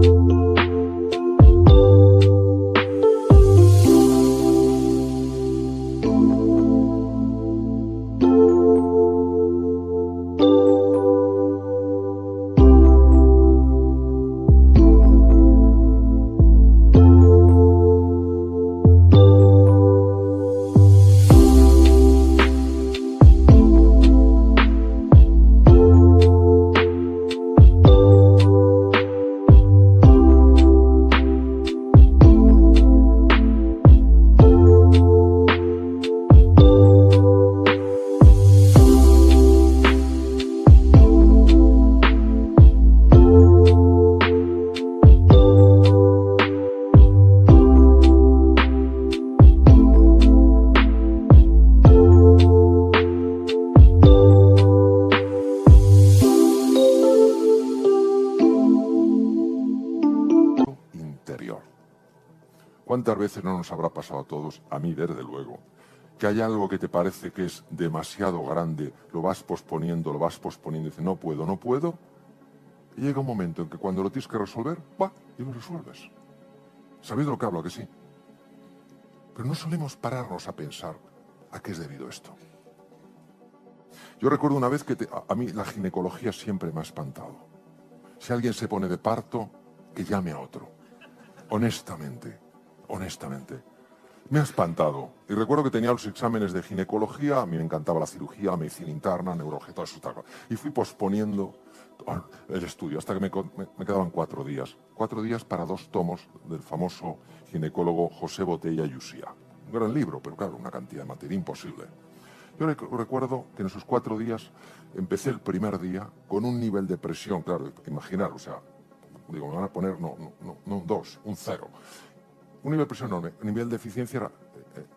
¿Cuántas veces no nos habrá pasado a todos, a mí desde luego, que hay algo que te parece que es demasiado grande, lo vas posponiendo, y dices, no puedo, no puedo, y llega un momento en que cuando lo tienes que resolver, va, y lo resuelves. ¿Sabéis de lo que hablo? ¿A que sí? Pero no solemos pararnos a pensar a qué es debido esto. Yo recuerdo una vez que a mí la ginecología siempre me ha espantado. Si alguien se pone de parto, que llame a otro. Honestamente. Me ha espantado. Y recuerdo que tenía los exámenes de ginecología, a mí me encantaba la cirugía, la medicina interna, neurología, todo eso. Y fui posponiendo el estudio hasta que me quedaban 4 días. 4 días para 2 tomos del famoso ginecólogo José Botella y Usía. Un gran libro, pero claro, una cantidad de materia imposible. Yo recuerdo que en esos 4 días empecé el primer día con un nivel de presión, claro, imaginar, o sea, digo, me van a poner no un 2, un 0. Un nivel de presión enorme, un nivel de eficiencia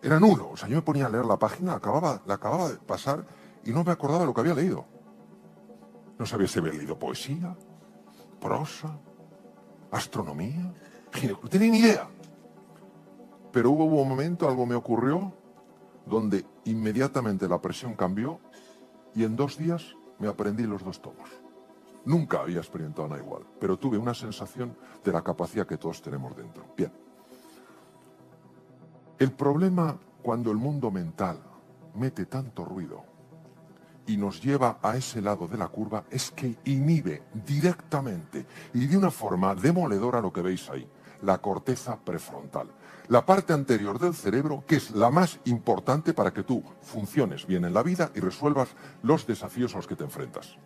era nulo. O sea, yo me ponía a leer la página, la acababa de pasar y no me acordaba de lo que había leído. No sabía si había leído poesía, prosa, astronomía, no tenía ni idea. Pero hubo un momento, algo me ocurrió, donde inmediatamente la presión cambió y en 2 días me aprendí los 2 tomos. Nunca había experimentado nada igual, pero tuve una sensación de la capacidad que todos tenemos dentro. Bien. El problema cuando el mundo mental mete tanto ruido y nos lleva a ese lado de la curva es que inhibe directamente y de una forma demoledora lo que veis ahí, la corteza prefrontal. La parte anterior del cerebro, que es la más importante para que tú funciones bien en la vida y resuelvas los desafíos a los que te enfrentas.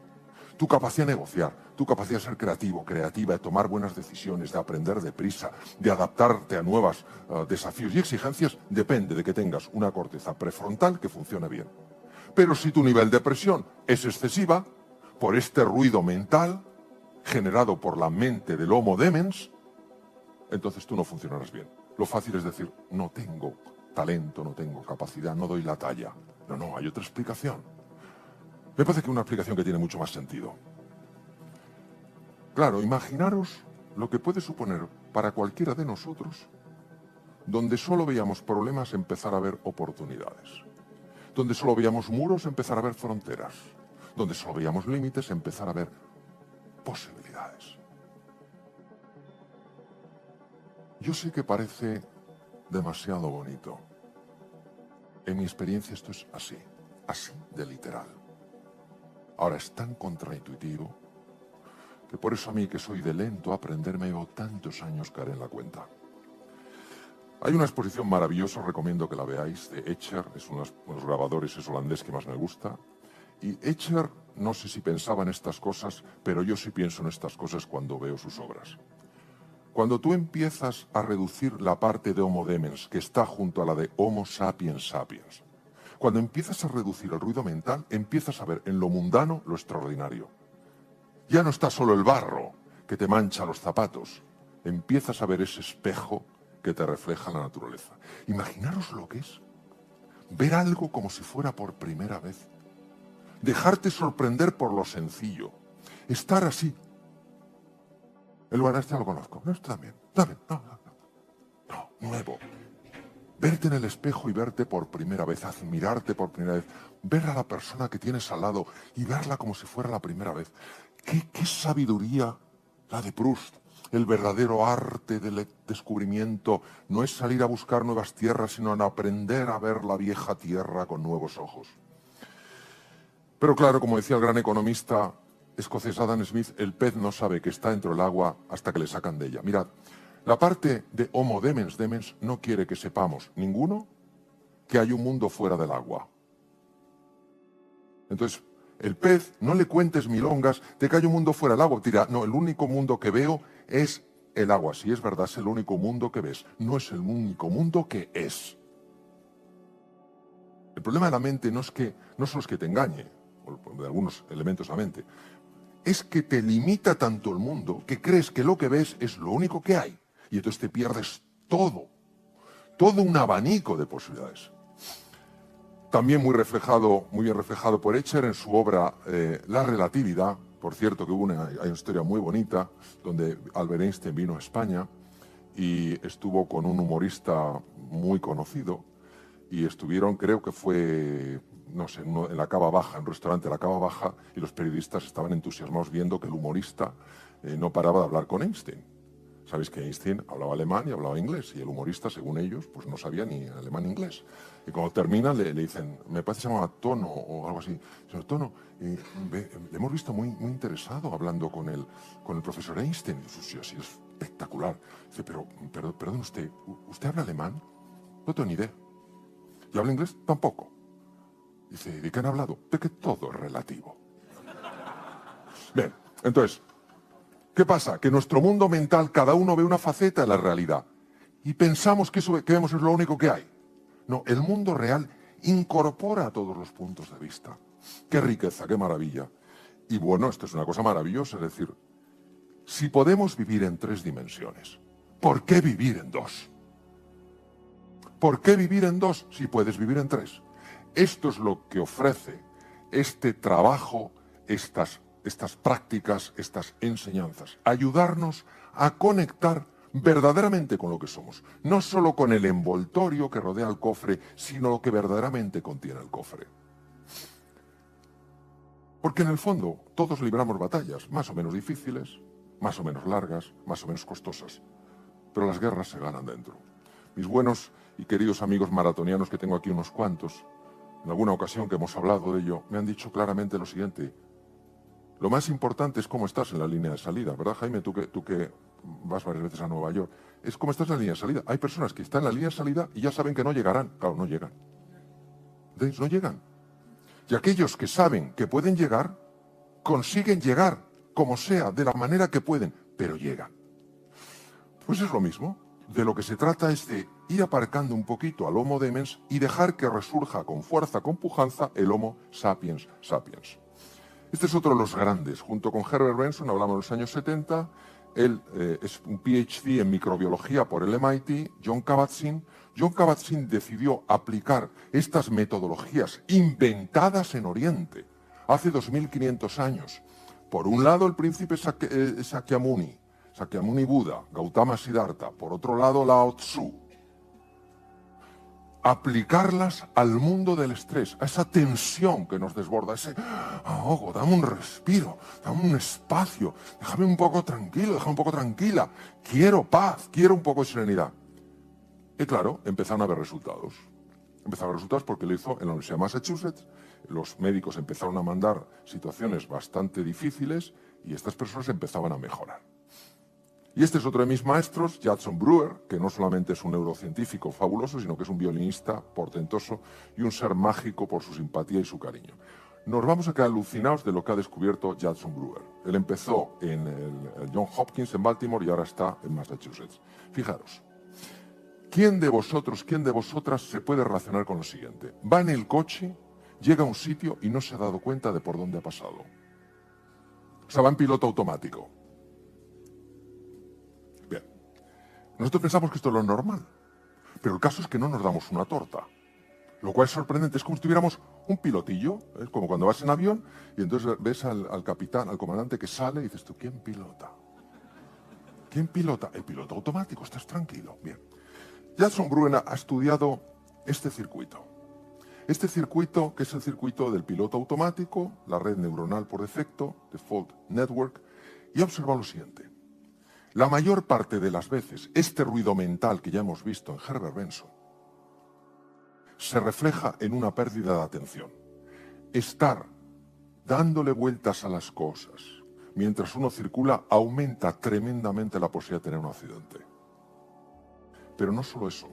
Tu capacidad de negociar, tu capacidad de ser creativo, creativa, de tomar buenas decisiones, de aprender deprisa, de adaptarte a nuevos desafíos y exigencias, depende de que tengas una corteza prefrontal que funcione bien. Pero si tu nivel de presión es excesiva, por este ruido mental generado por la mente del Homo demens, entonces tú no funcionarás bien. Lo fácil es decir, no tengo talento, no tengo capacidad, no doy la talla. No, hay otra explicación. Me parece que una explicación que tiene mucho más sentido. Claro, imaginaros lo que puede suponer para cualquiera de nosotros, donde solo veíamos problemas, empezar a ver oportunidades. Donde solo veíamos muros, empezar a ver fronteras. Donde solo veíamos límites, empezar a ver posibilidades. Yo sé que parece demasiado bonito. En mi experiencia esto es así de literal. Ahora es tan contraintuitivo que por eso a mí, que soy de lento aprender, me llevo tantos años caer en la cuenta. Hay una exposición maravillosa, os recomiendo que la veáis, de Escher, es uno de los grabadores holandés que más me gusta. Y Escher, no sé si pensaba en estas cosas, pero yo sí pienso en estas cosas cuando veo sus obras. Cuando tú empiezas a reducir la parte de Homo demens, que está junto a la de Homo sapiens sapiens, Cuando empiezas a reducir el ruido mental, empiezas a ver en lo mundano lo extraordinario. Ya no está solo el barro que te mancha los zapatos, empiezas a ver ese espejo que te refleja la naturaleza. Imaginaros lo que es ver algo como si fuera por primera vez. Dejarte sorprender por lo sencillo. Estar así. El lugar este lo conozco. No, está bien. Está bien. No, nuevo. Verte en el espejo y verte por primera vez, admirarte por primera vez, ver a la persona que tienes al lado y verla como si fuera la primera vez. ¿Qué sabiduría la de Proust? El verdadero arte del descubrimiento no es salir a buscar nuevas tierras, sino en aprender a ver la vieja tierra con nuevos ojos. Pero claro, como decía el gran economista escocés Adam Smith, el pez no sabe que está dentro del agua hasta que le sacan de ella. Mirad, la parte de Homo demens demens no quiere que sepamos, ninguno, que hay un mundo fuera del agua. Entonces, el pez, no le cuentes milongas de que hay un mundo fuera del agua. Dirá, no, el único mundo que veo es el agua. Si es verdad, es el único mundo que ves. No es el único mundo que es. El problema de la mente no solo es que te engañe, de algunos elementos de la mente, es que te limita tanto el mundo que crees que lo que ves es lo único que hay. Y entonces te pierdes todo un abanico de posibilidades. También muy bien reflejado por Escher en su obra La relatividad. Por cierto, que hay una historia muy bonita donde Albert Einstein vino a España y estuvo con un humorista muy conocido y estuvieron, creo que fue, no sé, en la Cava Baja, en un restaurante de la Cava Baja, y los periodistas estaban entusiasmados viendo que el humorista no paraba de hablar con Einstein. Sabéis que Einstein hablaba alemán y hablaba inglés, y el humorista, según ellos, pues no sabía ni alemán ni inglés. Y cuando termina le dicen, me parece que se llamaba Tono o algo así, señor Tono, le hemos visto muy interesado hablando con el profesor Einstein. Y dice, sí, así es espectacular. Dice, pero perdón, ¿usted habla alemán? No tengo ni idea. ¿Y habla inglés? Tampoco. Dice, ¿de qué han hablado? De que todo es relativo. Bien, entonces, ¿qué pasa? Que en nuestro mundo mental cada uno ve una faceta de la realidad y pensamos que eso que vemos es lo único que hay. No, el mundo real incorpora todos los puntos de vista. Qué riqueza, qué maravilla. Y bueno, esto es una cosa maravillosa, es decir, si podemos vivir en 3 dimensiones, ¿por qué vivir en 2? ¿Por qué vivir en 2 si puedes vivir en 3? Esto es lo que ofrece este trabajo, estas prácticas, estas enseñanzas. Ayudarnos a conectar verdaderamente con lo que somos. No solo con el envoltorio que rodea el cofre, sino lo que verdaderamente contiene el cofre. Porque en el fondo todos libramos batallas, más o menos difíciles, más o menos largas, más o menos costosas. Pero las guerras se ganan dentro. Mis buenos y queridos amigos maratonianos, que tengo aquí unos cuantos, en alguna ocasión que hemos hablado de ello, me han dicho claramente lo siguiente: lo más importante es cómo estás en la línea de salida, ¿verdad, Jaime? Tú que vas varias veces a Nueva York, es cómo estás en la línea de salida. Hay personas que están en la línea de salida y ya saben que no llegarán. Claro, no llegan. ¿Veis? No llegan. Y aquellos que saben que pueden llegar, consiguen llegar, como sea, de la manera que pueden, pero llegan. Pues es lo mismo. De lo que se trata es de ir aparcando un poquito al Homo demens y dejar que resurja con fuerza, con pujanza, el Homo sapiens sapiens. Este es otro de los grandes. Junto con Herbert Benson, hablamos de los años 70, él es un PhD en microbiología por el MIT, John Kabat-Zinn. John Kabat-Zinn decidió aplicar estas metodologías inventadas en Oriente hace 2500 años. Por un lado, el príncipe Sakyamuni Buda, Gautama Siddhartha, por otro lado, Lao Tzu. Aplicarlas al mundo del estrés, a esa tensión que nos desborda, ese ahogo, dame un respiro, dame un espacio, déjame un poco tranquilo, déjame un poco tranquila, quiero paz, quiero un poco de serenidad. Y claro, empezaron a haber resultados. Empezaron a haber resultados porque lo hizo en la Universidad de Massachusetts, los médicos empezaron a mandar situaciones bastante difíciles y estas personas empezaban a mejorar. Y este es otro de mis maestros, Judson Brewer, que no solamente es un neurocientífico fabuloso, sino que es un violinista portentoso y un ser mágico por su simpatía y su cariño. Nos vamos a quedar alucinados de lo que ha descubierto Judson Brewer. Él empezó en el Johns Hopkins en Baltimore y ahora está en Massachusetts. Fijaros, ¿Quién de vosotros, quién de vosotras se puede relacionar con lo siguiente? Va en el coche, llega a un sitio y no se ha dado cuenta de por dónde ha pasado. O sea, va en piloto automático. Bien. Nosotros pensamos que esto es lo normal, pero el caso es que no nos damos una torta. Lo cual es sorprendente, es como si tuviéramos un pilotillo, es como cuando vas en avión y entonces ves al capitán, al comandante que sale y dices tú, ¿quién pilota? ¿Quién pilota? El piloto automático, estás tranquilo. Bien. Jason Bruen ha estudiado este circuito. Este circuito, que es el circuito del piloto automático, la red neuronal por defecto, Default Network, y ha observado lo siguiente. La mayor parte de las veces, este ruido mental que ya hemos visto en Herbert Benson, se refleja en una pérdida de atención. Estar dándole vueltas a las cosas mientras uno circula aumenta tremendamente la posibilidad de tener un accidente. Pero no solo eso,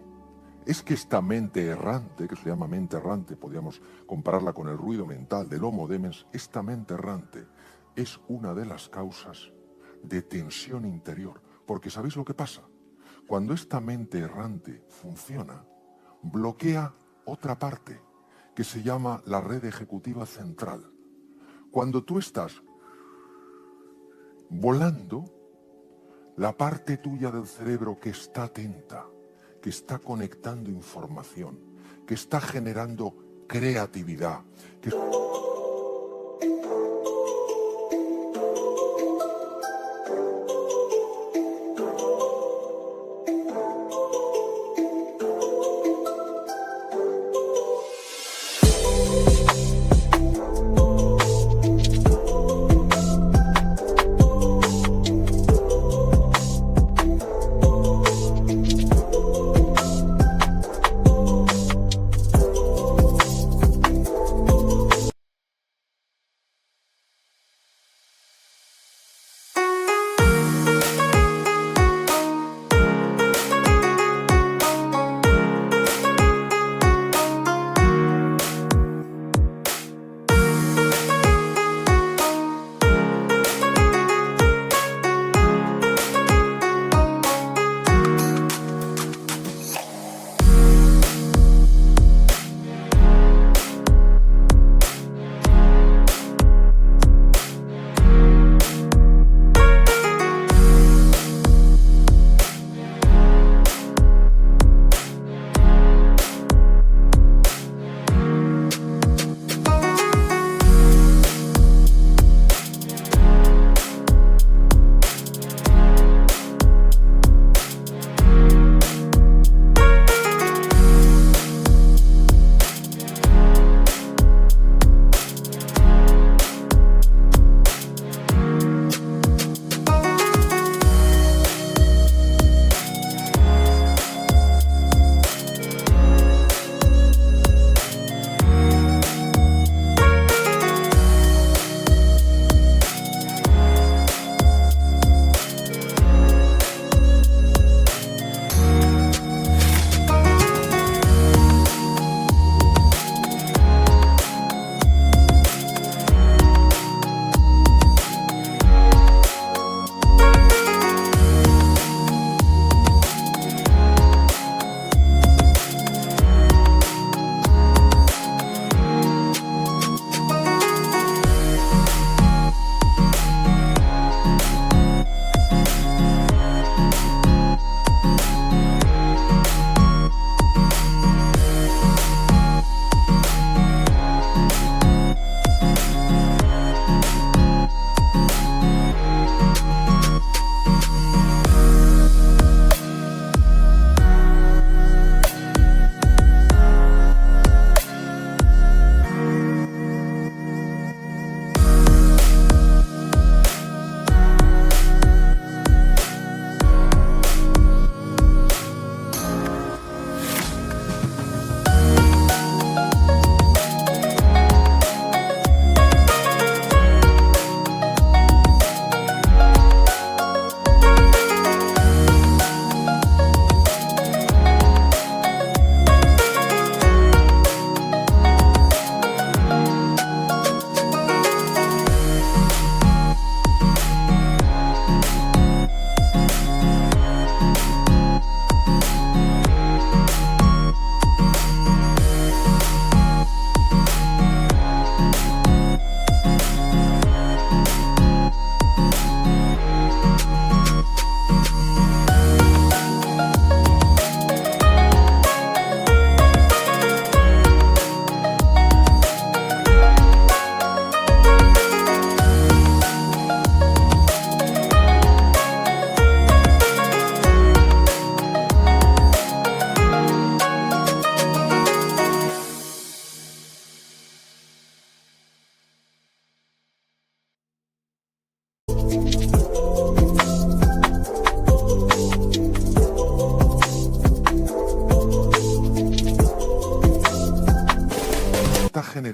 es que esta mente errante, que se llama mente errante, podríamos compararla con el ruido mental del Homo Demens, esta mente errante es una de las causas de tensión interior. Porque ¿sabéis lo que pasa? Cuando esta mente errante funciona, bloquea otra parte que se llama la red ejecutiva central. Cuando tú estás volando, la parte tuya del cerebro que está atenta, que está conectando información, que está generando creatividad, que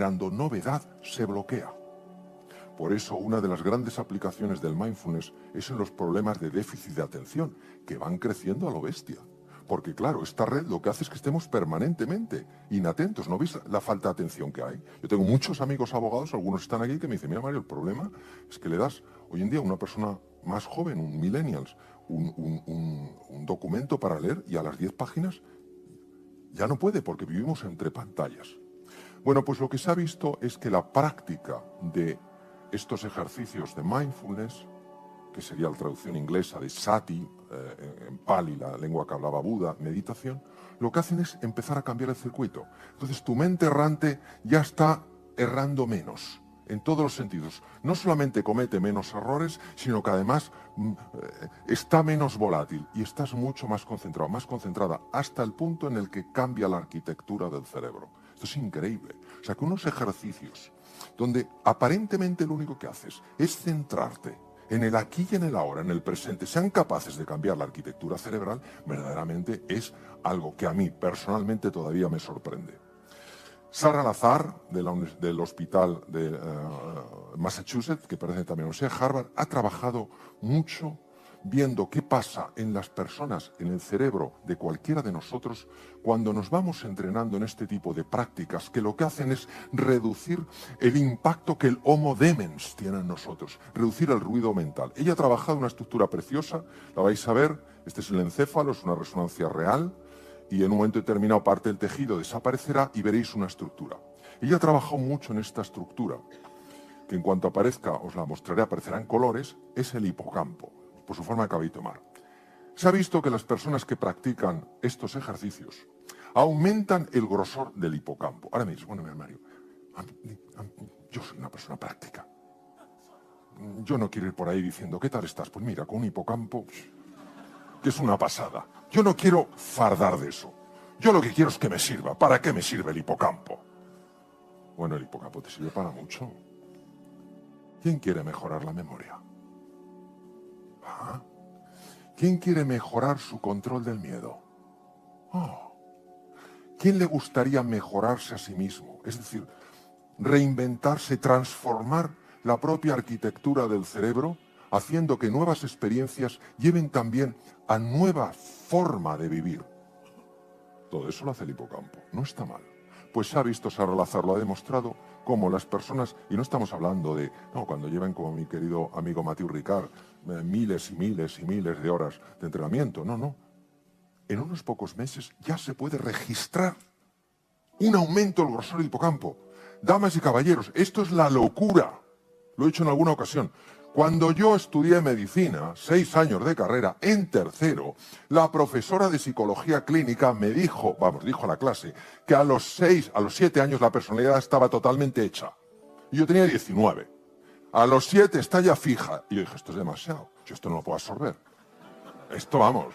generando novedad se bloquea. Por eso, una de las grandes aplicaciones del mindfulness es en los problemas de déficit de atención, que van creciendo a lo bestia. Porque claro, esta red lo que hace es que estemos permanentemente inatentos. ¿No veis la falta de atención que hay? Yo tengo muchos amigos abogados, algunos están aquí, que me dicen, mira Mario, el problema es que le das hoy en día a una persona más joven, un millennials, un documento para leer y a las 10 páginas ya no puede porque vivimos entre pantallas. Bueno, pues lo que se ha visto es que la práctica de estos ejercicios de mindfulness, que sería la traducción inglesa de sati, en Pali, la lengua que hablaba Buda, meditación, lo que hacen es empezar a cambiar el circuito. Entonces tu mente errante ya está errando menos, en todos los sentidos. No solamente comete menos errores, sino que además está menos volátil y estás mucho más concentrado, más concentrada, hasta el punto en el que cambia la arquitectura del cerebro. Esto es increíble. O sea, que unos ejercicios donde aparentemente lo único que haces es centrarte en el aquí y en el ahora, en el presente, sean capaces de cambiar la arquitectura cerebral, verdaderamente es algo que a mí personalmente todavía me sorprende. Sara Lazar, del hospital de Massachusetts, que pertenece también a la Universidad de Harvard, ha trabajado mucho viendo qué pasa en las personas, en el cerebro de cualquiera de nosotros, cuando nos vamos entrenando en este tipo de prácticas, que lo que hacen es reducir el impacto que el Homo demens tiene en nosotros, reducir el ruido mental. Ella ha trabajado una estructura preciosa, la vais a ver, este es el encéfalo, es una resonancia real, y en un momento determinado parte del tejido desaparecerá y veréis una estructura. Ella ha trabajado mucho en esta estructura, que en cuanto aparezca, os la mostraré, aparecerá en colores, es el hipocampo, por su forma de cabello mar. Se ha visto que las personas que practican estos ejercicios aumentan el grosor del hipocampo. Ahora me dices, bueno, Mario, yo soy una persona práctica. Yo no quiero ir por ahí diciendo, ¿qué tal estás? Pues mira, con un hipocampo, que es una pasada. Yo no quiero fardar de eso. Yo lo que quiero es que me sirva. ¿Para qué me sirve el hipocampo? Bueno, el hipocampo te sirve para mucho. ¿Quién quiere mejorar la memoria? ¿Ah? ¿Quién quiere mejorar su control del miedo? Oh. ¿Quién le gustaría mejorarse a sí mismo? Es decir, reinventarse, transformar la propia arquitectura del cerebro, haciendo que nuevas experiencias lleven también a nueva forma de vivir. Todo eso lo hace el hipocampo, no está mal. Pues se ha visto, Sara Lazar lo ha demostrado, cómo las personas, y no estamos hablando de, no, cuando llevan, como mi querido amigo Mathieu Ricard, miles y miles y miles de horas de entrenamiento, no. En unos pocos meses ya se puede registrar un aumento del grosor del hipocampo. Damas y caballeros, esto es la locura. Lo he dicho en alguna ocasión. Cuando yo estudié medicina, 6 años de carrera, en tercero, la profesora de psicología clínica me dijo, dijo a la clase, que a los 7 años la personalidad estaba totalmente hecha. Y yo tenía 19. A los 7 está ya fija. Y yo dije, esto es demasiado. Yo esto no lo puedo absorber. Esto,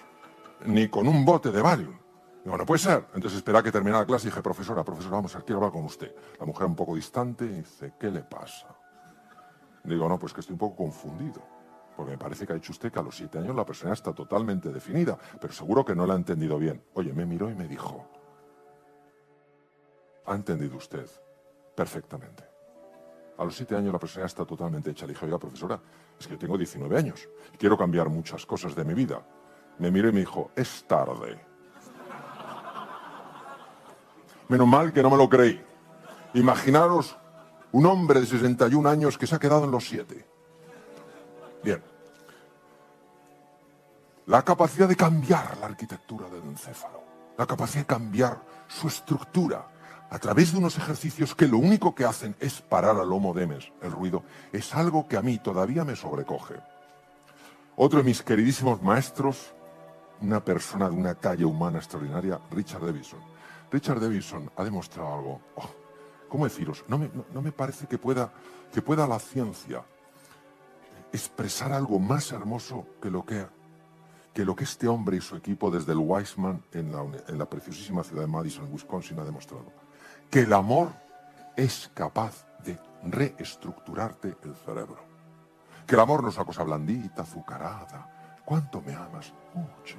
ni con un bote de Valium. Digo, no puede ser. Entonces esperé a que terminara la clase y dije, profesora, vamos, quiero hablar con usted. La mujer un poco distante y dice, ¿qué le pasa? Digo, no, pues que estoy un poco confundido, porque me parece que ha dicho usted que a los 7 años la persona está totalmente definida, pero seguro que no la ha entendido bien. Oye, me miró y me dijo, ha entendido usted perfectamente. A los 7 años la persona está totalmente hecha. Le dije, oiga, profesora, es que yo tengo 19 años y quiero cambiar muchas cosas de mi vida. Me miró y me dijo, es tarde. Menos mal que no me lo creí. Imaginaros un hombre de 61 años que se ha quedado en los 7. Bien. La capacidad de cambiar la arquitectura del encéfalo, la capacidad de cambiar su estructura a través de unos ejercicios que lo único que hacen es parar al Homo demens, el ruido, es algo que a mí todavía me sobrecoge. Otro de mis queridísimos maestros, una persona de una talla humana extraordinaria, Richard Davidson. Richard Davidson ha demostrado algo. ¿Cómo deciros? No me parece que pueda la ciencia expresar algo más hermoso que lo que este hombre y su equipo desde el Weizmann en la preciosísima ciudad de Madison, Wisconsin, ha demostrado. Que el amor es capaz de reestructurarte el cerebro. Que el amor no es una cosa blandita, azucarada. ¿Cuánto me amas? Mucho.